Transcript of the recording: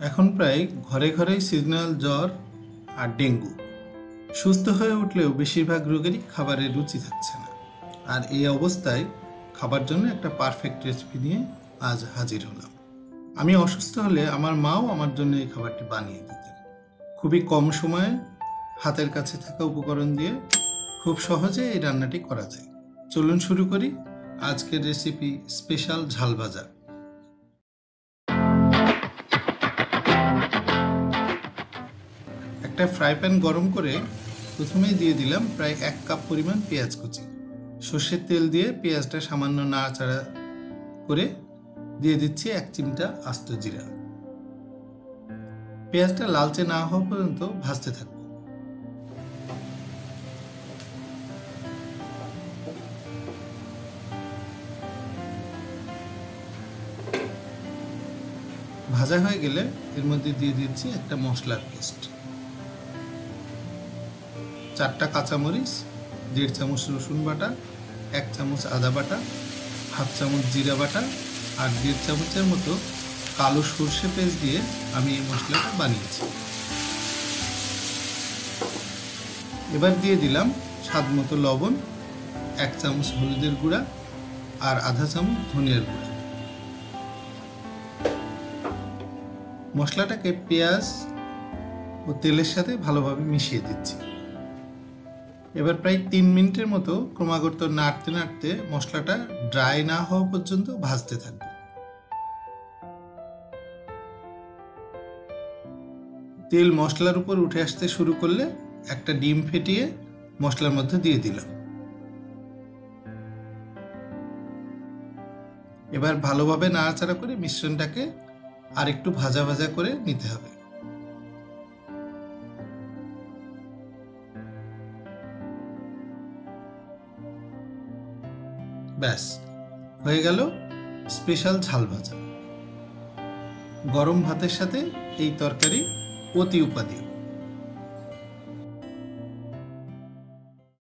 এখন প্রায় ঘরে ঘরেই সিজনাল জ্বর আর ডেঙ্গু। সুস্থ হয়ে উঠলেও বেশিরভাগ রোগেরই খাবারের রুচি থাকছে না। আর এই অবস্থায় খাবার জন্য একটা পারফেক্ট রেসিপি নিয়ে আজ হাজির হলাম। আমি অসুস্থ হলে আমার মাও আমার জন্য এই খাবারটি বানিয়ে দিতেন। খুবই কম সময়ে হাতের কাছে থাকা উপকরণ দিয়ে খুব সহজে এই রান্নাটি করা যায়। চলুন শুরু করি আজকের রেসিপি, স্পেশাল ঝাল ভাজা। একটা ফ্রাই প্যান গরম করে প্রথমেই দিয়ে দিলাম প্রায় 1 কাপ পরিমাণ পেঁয়াজ কুচি। সর্ষের তেল দিয়ে পেঁয়াজটা সামান্য নাড়াচাড়া করে দিয়ে দিচ্ছি 1 চিমটা আস্ত জিরা। পেঁয়াজটা লালচে না হওয়া পর্যন্ত ভাজতে থাকবো। ভাজা হয়ে গেলে এর মধ্যে দিয়ে দিচ্ছি একটা মশলার পেস্ট, 4টা কাঁচামরিচ, 1.5 চামচ রসুন বাটা, 1 চামচ আদা বাটা, 1/2 চামচ জিরা বাটা আর 1.5 চামচের মতো কালো সর্ষে পেস্ট দিয়ে আমি এই মশলাটা বানিয়েছি। এবার দিয়ে দিলাম স্বাদ মতো লবণ, 1 চামচ হলুদের গুঁড়া আর 1/2 চামচ ধনিয়ার গুঁড়া। মশলাটাকে পেঁয়াজ ও তেলের সাথে ভালোভাবে মিশিয়ে দিচ্ছি। এবার প্রায় 3 মিনিটের মতো ক্রমাগত নাড়তে নাড়তে মশলাটা ড্রাই না হওয়া পর্যন্ত ভাজতে থাকবে। তেল মশলার উপর উঠে আসতে শুরু করলে একটা ডিম ফেটিয়ে মশলার মধ্যে দিয়ে দিলাম। এবার ভালোভাবে নাড়াচাড়া করে মিশ্রণটাকে আর একটু ভাজা ভাজা করে নিতে হবে। ব্যাস হয়ে গেল স্পেশাল ঝাল ভাজা। গরম ভাতের সাথে এই তরকারি অতি উপাদেয়।